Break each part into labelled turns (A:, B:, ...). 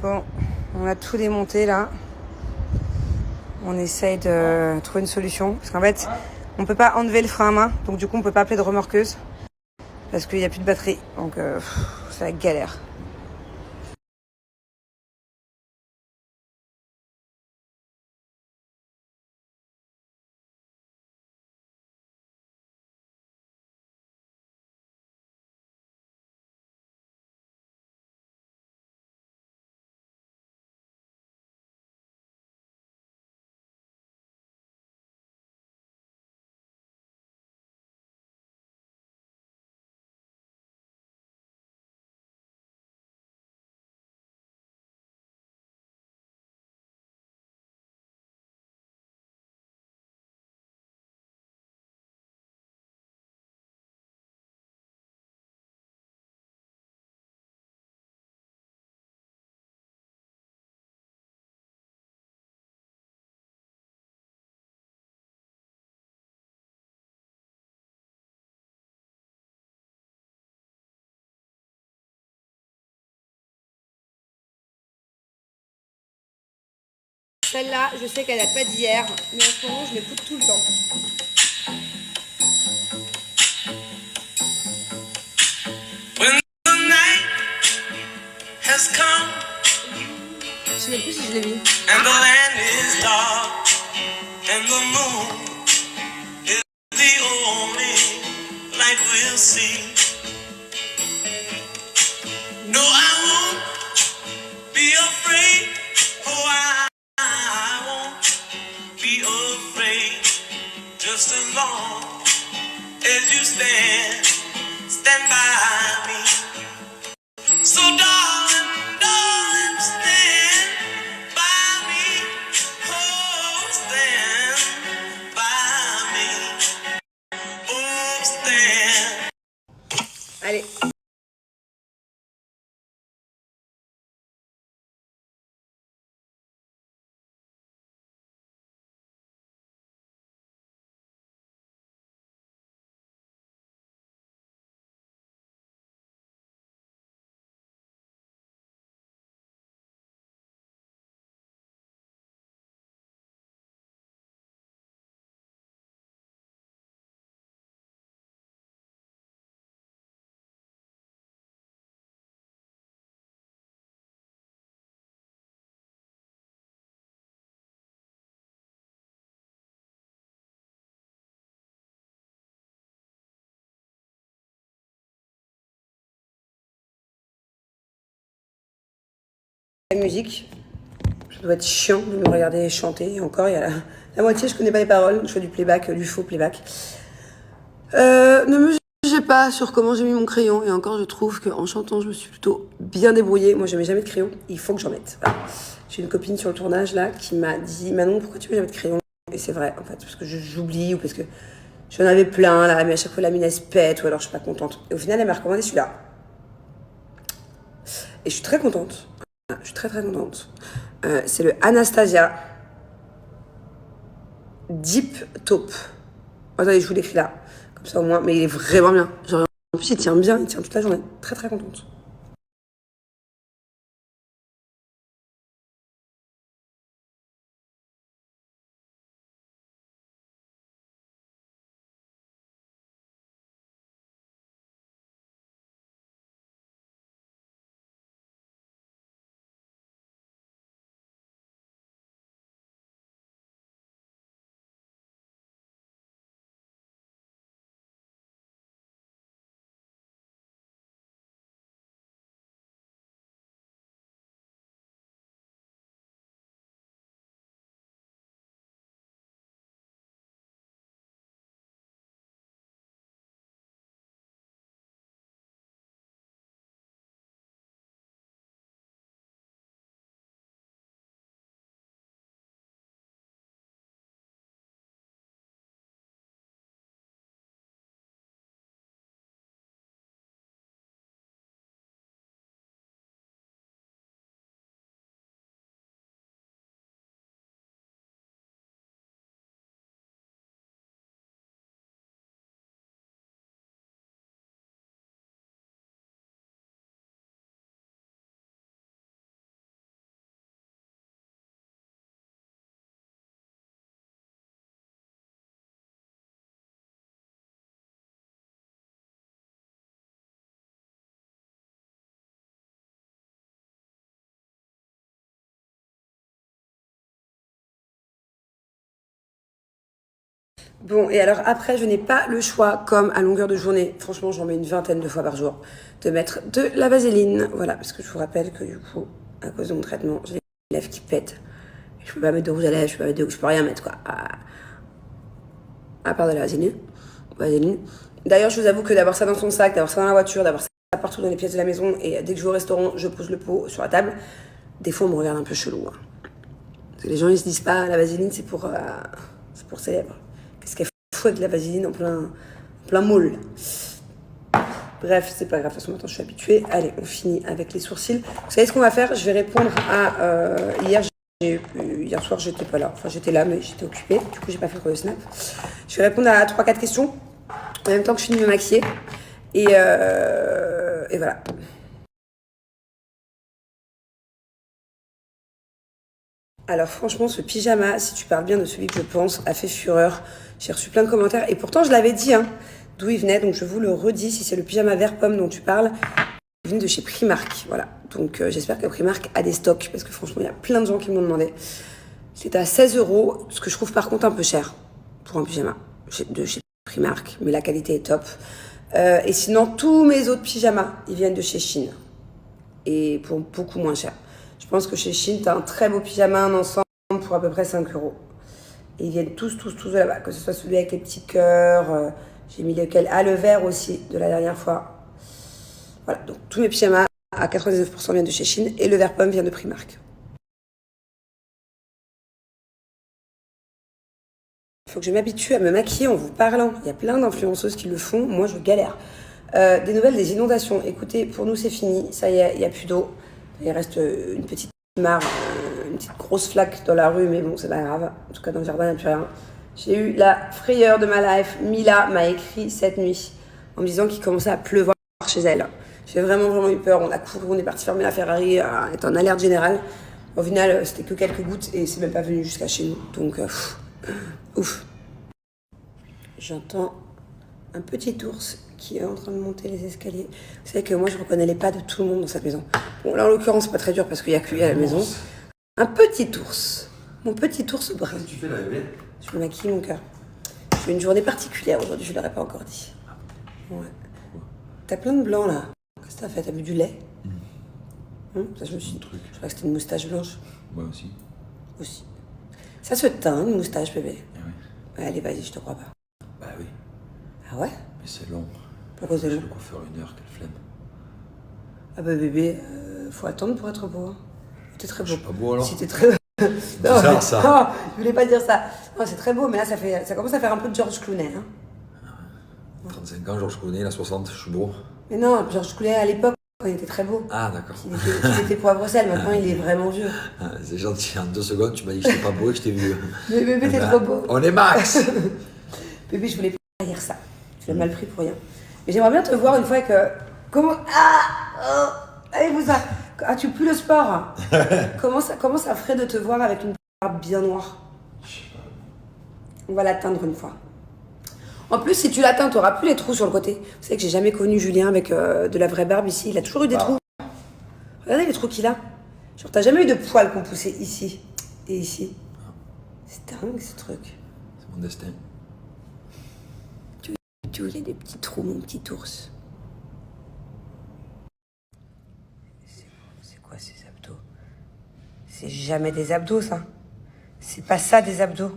A: Bon, on a tout démonté là. On essaye de trouver une solution. Parce qu'en fait, on peut pas enlever le frein à main. Donc du coup, on peut pas appeler de remorqueuse. Parce qu'il n'y a plus de batterie. Donc c'est la galère. Celle-là, je sais qu'elle date pas d'hier, mais en ce moment, je l'écoute tout le temps. When the night has come, je sais même plus si je l'ai mis. And the land is dark, and the moon is the only light we'll see. No, I won't be afraid. Oh, I won't be afraid. Just as long as you stand by me. So darling, darling, stand by me. Oh, stand by me. Oh, stand. Allez. La musique, ça doit être chiant de me regarder chanter. Et encore, il y a la moitié, je connais pas les paroles. Je fais du playback, du faux playback. Ne me jugez pas sur comment j'ai mis mon crayon. Et encore, je trouve qu'en chantant, je me suis plutôt bien débrouillée. Moi, je mets jamais de crayon. Il faut que j'en mette. Voilà. J'ai une copine sur le tournage là qui m'a dit Manon, pourquoi tu mets jamais de crayon? Et c'est vrai, en fait, parce que j'oublie ou parce que j'en avais plein là, mais à chaque fois la mine elle se pète ou alors je suis pas contente. Et au final, elle m'a recommandé celui-là. Et je suis très contente. Je suis très très contente. C'est le Anastasia Deep Taupe. Attendez, je vous l'écris là. Comme ça au moins. Mais il est vraiment bien. Genre, en plus, il tient bien. Il tient toute la journée. Très très contente. Bon, et alors après, je n'ai pas le choix, comme à longueur de journée, franchement, j'en mets une vingtaine de fois par jour, de mettre de la vaseline. Voilà, parce que je vous rappelle que du coup, à cause de mon traitement, j'ai les lèvres qui pètent. Je peux pas mettre de rouge à lèvres, je peux rien mettre, quoi. À part de la vaseline. D'ailleurs, je vous avoue que d'avoir ça dans son sac, d'avoir ça dans la voiture, d'avoir ça partout dans les pièces de la maison, et dès que je vais au restaurant, je pose le pot sur la table, des fois, on me regarde un peu chelou. Hein. Parce que les gens, ils se disent pas, la vaseline, c'est pour ses lèvres. Qu'est-ce qu'elle fout avec la vaseline en plein moule. Bref, c'est pas grave, de toute façon, maintenant, je suis habituée. Allez, on finit avec les sourcils. Vous savez ce qu'on va faire? Je vais répondre à... Hier soir, j'étais pas là. Enfin, j'étais là, mais j'étais occupée. Du coup, j'ai pas fait trop de snap. Je vais répondre à 3-4 questions en même temps que je finis de me maquiller. Et voilà. Alors franchement, ce pyjama, si tu parles bien de celui que je pense, a fait fureur. J'ai reçu plein de commentaires. Et pourtant, je l'avais dit, hein, d'où il venait. Donc je vous le redis, si c'est le pyjama vert pomme dont tu parles, il vient de chez Primark. Voilà. Donc j'espère que Primark a des stocks. Parce que franchement, il y a plein de gens qui m'ont demandé. C'est à 16 €, ce que je trouve par contre un peu cher pour un pyjama de chez Primark. Mais la qualité est top. Et sinon, tous mes autres pyjamas, ils viennent de chez Shein. Et pour beaucoup moins cher. Je pense que chez Shein, tu as un très beau pyjama, un ensemble pour à peu près 5 €. Et ils viennent tous de là-bas, que ce soit celui avec les petits cœurs, j'ai mis lequel, le vert aussi, de la dernière fois. Voilà, donc tous mes pyjamas à 99% viennent de chez Shein et le vert pomme vient de Primark. Il faut que je m'habitue à me maquiller en vous parlant. Il y a plein d'influenceuses qui le font, moi je galère. Des nouvelles des inondations. Écoutez, pour nous c'est fini, ça y est, il n'y a plus d'eau. Il reste une petite mare, une petite grosse flaque dans la rue, mais bon, c'est pas grave. En tout cas, dans le jardin, il n'y a plus rien. J'ai eu la frayeur de ma life. Mila m'a écrit cette nuit en me disant qu'il commençait à pleuvoir chez elle. J'ai vraiment eu peur. On a couru, on est parti fermer la Ferrari, on était en alerte générale. Au final, c'était que quelques gouttes et c'est même pas venu jusqu'à chez nous. Donc, ouf. J'entends un petit ours qui est en train de monter les escaliers. Vous savez que moi, je ne reconnais les pas de tout le monde dans cette maison. Bon, là, en l'occurrence, c'est pas très dur parce qu'il n'y a que lui à la maison. Un petit ours. Mon petit ours brun. Qu'est-ce que tu fais là, bébé? Je me maquille mon cœur. J'ai une journée particulière aujourd'hui, je ne l'aurais pas encore dit. Ouais. T'as plein de blanc, là. Qu'est-ce que t'as fait? T'as bu du lait? Ça, je me suis dit. Je crois que c'était une moustache blanche.
B: Moi aussi.
A: Aussi. Ça se teint, une moustache, bébé.
B: Ah oui.
A: Ouais, allez, vas-y, je te crois pas.
B: Bah oui.
A: Ah ouais?
B: Mais c'est long.
A: Pourquoi c'est long?
B: Le coiffeur 1 heure, quelle flemme.
A: Ah bah bébé, faut attendre pour être beau. Hein. T'es très beau.
B: Je suis pas beau alors?
A: Si t'es très...
B: Non, ça.
A: Non, je voulais pas dire ça. Non, c'est très beau, mais là, ça commence à faire un peu de George Clooney. Hein.
B: 35 ans, Georges Clooney, il a 60, je suis beau.
A: Mais non, George Clooney, à l'époque, quand il était très beau.
B: Ah, d'accord.
A: Il était poivre sel, maintenant il est vraiment vieux.
B: Ah, c'est gentil, en 2 secondes, tu m'as dit que j'étais pas beau et que j'étais vieux.
A: Mais bébé, t'es trop beau.
B: On est max.
A: Bébé, je voulais pas dire ça. Tu l'as mal pris pour rien. Mais j'aimerais bien te voir une fois que... Comment... Allez, vous ça. As-tu plus le sport? Comment ça ferait de te voir avec une barbe bien noire? On va l'atteindre une fois. En plus, si tu l'atteins, tu n'auras plus les trous sur le côté. Vous savez que j'ai jamais connu Julien avec de la vraie barbe ici. Il a toujours eu des trous. Regardez les trous qu'il a. Genre, t'as jamais eu de poils qu'on poussait ici et ici. C'est dingue, ce truc.
B: C'est mon destin.
A: Tu il y a des petits trous, mon petit ours. C'est quoi ces abdos? C'est jamais des abdos, ça. C'est pas ça, des abdos.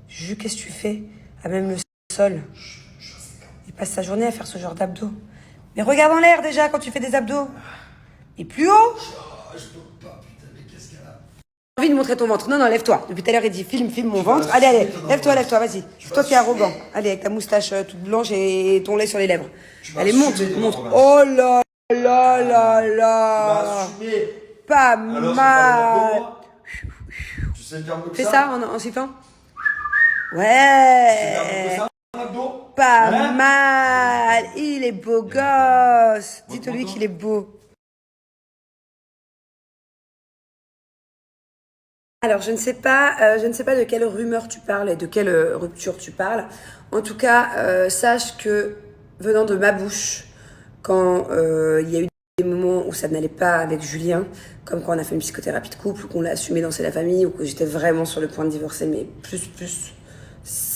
A: Juju, qu'est-ce que tu fais? À même le sol. Il passe sa journée à faire ce genre d'abdos. Mais regarde en l'air déjà quand tu fais des abdos. Et plus haut.
B: Je peux pas, putain, mais qu'est-ce qu'elle a?
A: J'ai envie de montrer ton ventre. Non, lève-toi. Depuis tout à l'heure, il dit filme mon ventre. Allez, lève-toi, vas-y. Toi qui es arrogant. Allez, avec ta moustache toute blanche et ton lait sur les lèvres. Allez, monte. Oh là là. Pas mal.
B: Tu sais bien que
A: Fais ça en sifflant. Ouais. Pas mal. Il est beau gosse. Dites-lui qu'il est beau. Alors, je ne sais pas de quelle rumeur tu parles et de quelle rupture tu parles. En tout cas, sache que venant de ma bouche, quand il y a eu des moments où ça n'allait pas avec Julien, comme quand on a fait une psychothérapie de couple, ou qu'on l'a assumé dans la famille, ou que j'étais vraiment sur le point de divorcer, mais plus,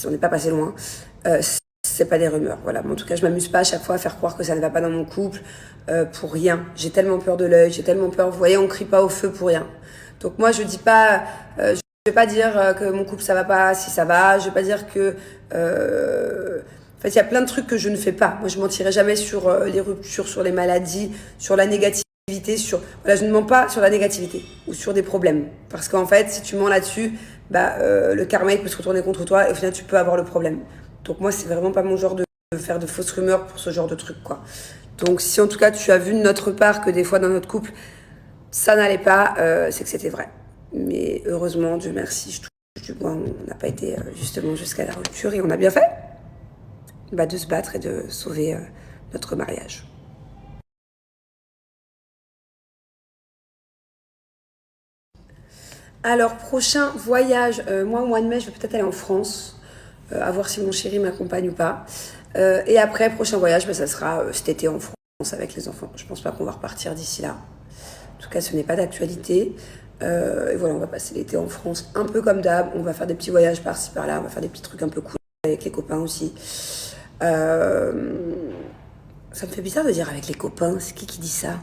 A: on n'est pas passé loin. C'est pas des rumeurs, voilà. Mais en tout cas, je m'amuse pas à chaque fois à faire croire que ça ne va pas dans mon couple pour rien. J'ai tellement peur de l'œil, j'ai tellement peur. Vous voyez, on crie pas au feu pour rien. Donc moi, je dis pas, je vais pas dire que mon couple ça va pas, si ça va. Je vais pas dire que, en fait, il y a plein de trucs que je ne fais pas. Moi, je mentirai jamais sur les ruptures, sur les maladies, sur la négativité, sur, voilà, je ne mens pas sur la négativité ou sur des problèmes. Parce qu'en fait, si tu mens là-dessus, bah, le karma il peut se retourner contre toi et au final, tu peux avoir le problème. Donc moi, c'est vraiment pas mon genre de faire de fausses rumeurs pour ce genre de trucs, quoi. Donc si en tout cas tu as vu de notre part que des fois dans notre couple ça n'allait pas, c'est que c'était vrai. Mais heureusement, Dieu merci, je touche du bois, on n'a pas été justement jusqu'à la rupture et on a bien fait de se battre et de sauver notre mariage. Alors, prochain voyage, moi au mois de mai, je vais peut-être aller en France, à voir si mon chéri m'accompagne ou pas. Et après, prochain voyage, ça sera cet été en France avec les enfants. Je pense pas qu'on va repartir d'ici là. En tout cas, ce n'est pas d'actualité. Et voilà, on va passer l'été en France un peu comme d'hab. On va faire des petits voyages par-ci par-là. On va faire des petits trucs un peu cool avec les copains aussi. Ça me fait bizarre de dire avec les copains. C'est qui dit ça ?